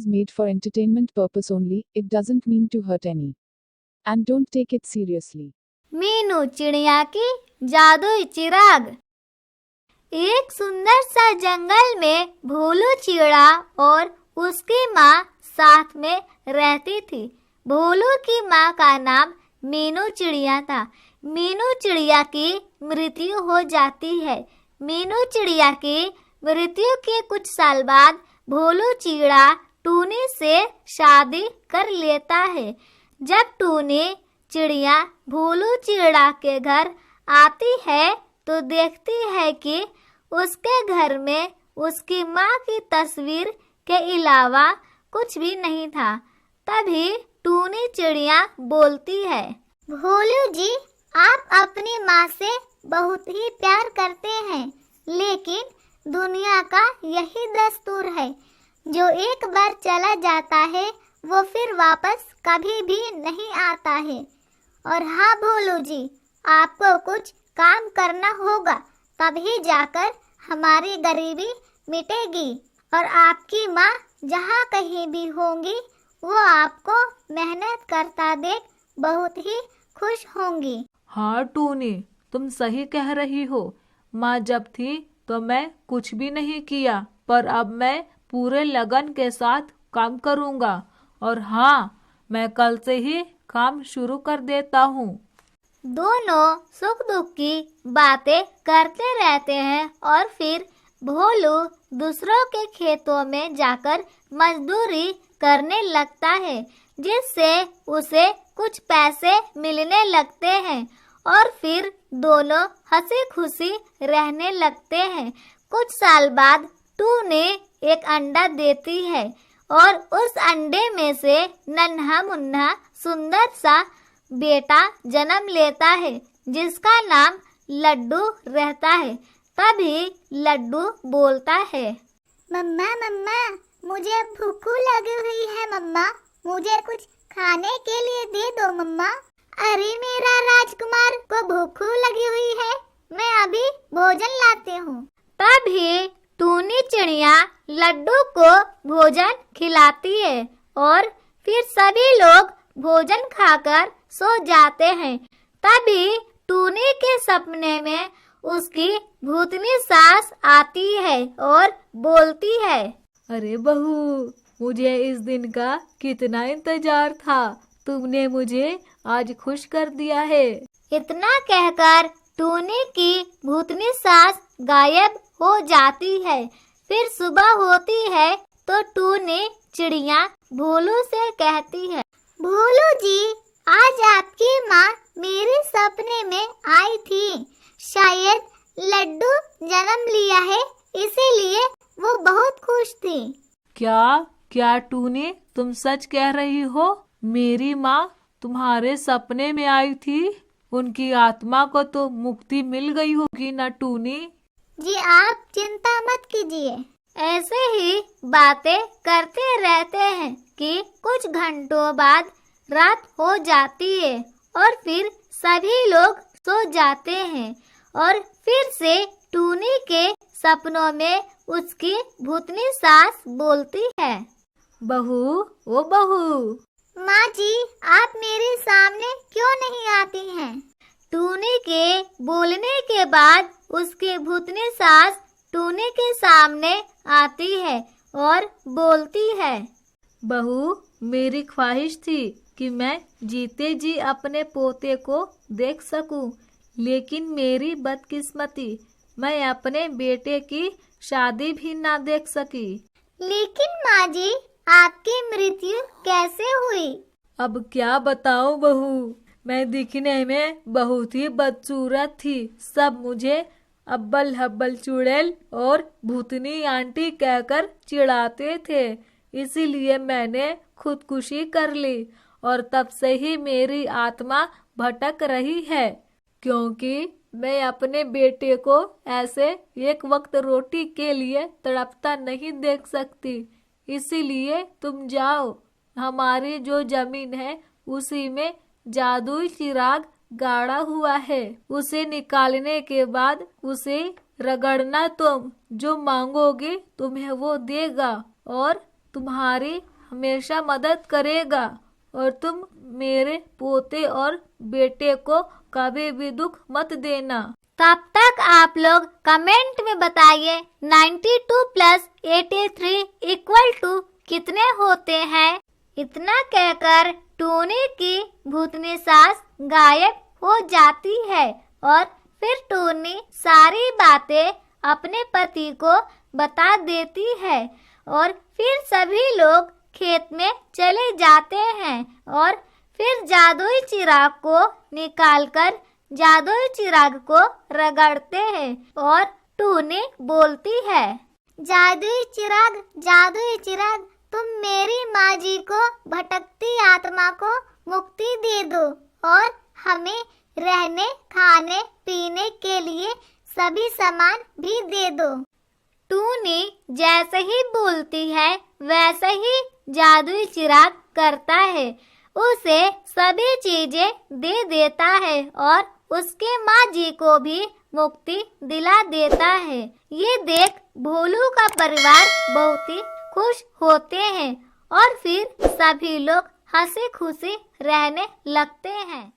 is made for entertainment purpose only, it doesn't mean to hurt any. And don't take it seriously. Meenu चिड़िया की जादुई चिराग। एक सुंदर सा जंगल में भोलू चिड़ा और उसकी माँ साथ में रहती थी। भोलू की माँ का नाम मीनू चिड़िया था। मीनू चिड़िया की मृत्यु हो जाती है। मीनू चिड़िया की मृत्यु के कुछ साल बाद भोलू चिड़ा टूनी से शादी कर लेता है। जब टूनी चिड़िया भोलू चिड़ा के घर आती है तो देखती है कि उसके घर में उसकी माँ की तस्वीर के अलावा कुछ भी नहीं था। तभी टूनी चिड़िया बोलती है, भोलू जी, आप अपनी माँ से बहुत ही प्यार करते हैं, लेकिन दुनिया का यही दस्तूर है, जो एक बार चला जाता है वो फिर वापस कभी भी नहीं आता है। और हाँ भोलू जी, आपको कुछ काम करना होगा, तभी जाकर हमारी गरीबी मिटेगी और आपकी माँ जहाँ कहीं भी होंगी वो आपको मेहनत करता देख बहुत ही खुश होंगी। हाँ टूनी, तुम सही कह रही हो। माँ जब थी तो मैं कुछ भी नहीं किया, पर अब मैं पूरे लगन के साथ काम करूँगा। और हाँ, मैं कल से ही काम शुरू कर देता हूँ। दोनों सुख दुख की बातें करते रहते हैं और फिर भोलू दूसरों के खेतों में जाकर मजदूरी करने लगता है, जिससे उसे कुछ पैसे मिलने लगते हैं और फिर दोनों हंसी खुशी रहने लगते हैं। कुछ साल बाद टूनी एक अंडा देती है और उस अंडे में से नन्हा मुन्ना सुंदर सा बेटा जन्म लेता है, जिसका नाम लड्डू रहता है। तभी लड्डू बोलता है, मम्मा मम्मा, मुझे भूख लगी हुई है मम्मा, मुझे कुछ खाने के लिए दे दो मम्मा। अरे मेरा राजकुमार को भूख लगी हुई है, मैं अभी भोजन लाती हूँ। तभी टूनी चिड़िया लड्डू को भोजन खिलाती है और फिर सभी लोग भोजन खाकर सो जाते हैं। तभी टूनी के सपने में उसकी भूतनी सास आती है और बोलती है, अरे बहू, मुझे इस दिन का कितना इंतजार था, तुमने मुझे आज खुश कर दिया है। इतना कहकर टूनी की भूतनी सास गायब हो जाती है। फिर सुबह होती है तो टूनी चिड़िया भोलू से कहती है, भोलू जी, आज आपकी माँ मेरे सपने में आई थी, शायद लड्डू जन्म लिया है, इसीलिए वो बहुत खुश थी। क्या टूनी, तुम सच कह रही हो? मेरी माँ तुम्हारे सपने में आई थी? उनकी आत्मा को तो मुक्ति मिल गई होगी ना टूनी? जी आप चिंता मत कीजिए। ऐसे ही बातें करते रहते हैं कि कुछ घंटों बाद रात हो जाती है और फिर सभी लोग सो जाते हैं और फिर से टूनी के सपनों में उसकी भूतनी सास बोलती है, बहू, ओ बहू। माँ जी, आप मेरे सामने क्यों नहीं आती हैं? टूनी के बोलने के बाद उसकी भूतनी सास टूनी के सामने आती है और बोलती है, बहू, मेरी ख्वाहिश थी कि मैं जीते जी अपने पोते को देख सकूं, लेकिन मेरी बदकिस्मती, मैं अपने बेटे की शादी भी ना देख सकी। लेकिन माँ जी, आपकी मृत्यु कैसे हुई? अब क्या बताऊं बहू, मैं दिखने में बहुत ही बदसूरत थी। सब मुझे अब्बल हब्बल चुड़ैल और भूतनी आंटी कहकर चिढ़ाते थे, इसीलिए मैंने खुदकुशी कर ली और तब से ही मेरी आत्मा भटक रही है, क्योंकि मैं अपने बेटे को ऐसे एक वक्त रोटी के लिए तड़पता नहीं देख सकती। इसीलिए तुम जाओ, हमारी जो जमीन है उसी में जादुई चिराग गाड़ा हुआ है, उसे निकालने के बाद उसे रगड़ना, तुम जो मांगोगे तुम्हें वो देगा और तुम्हारी हमेशा मदद करेगा और तुम मेरे पोते और बेटे को कभी भी दुख मत देना। तब तक आप लोग कमेंट में बताइए 92 प्लस 83 इक्वल टू कितने होते हैं। इतना कहकर टूनी की भूतनी सास गायब हो जाती है और फिर टूनी सारी बातें अपने पति को बता देती है और फिर सभी लोग खेत में चले जाते हैं और फिर जादुई चिराग को निकालकर जादुई चिराग को रगड़ते हैं और टूनी बोलती है, जादुई चिराग तुम मेरी माँ जी को भटकती आत्मा को मुक्ति दे दो और हमें रहने खाने पीने के लिए सभी सामान भी दे दो। टूनी जैसे ही बोलती है वैसे ही जादुई चिराग करता है, उसे सभी चीजें दे देता है और उसके माँ जी को भी मुक्ति दिला देता है। ये देख भोलू का परिवार बहुत ही खुश होते हैं और फिर सभी लोग हंसी खुशी रहने लगते हैं।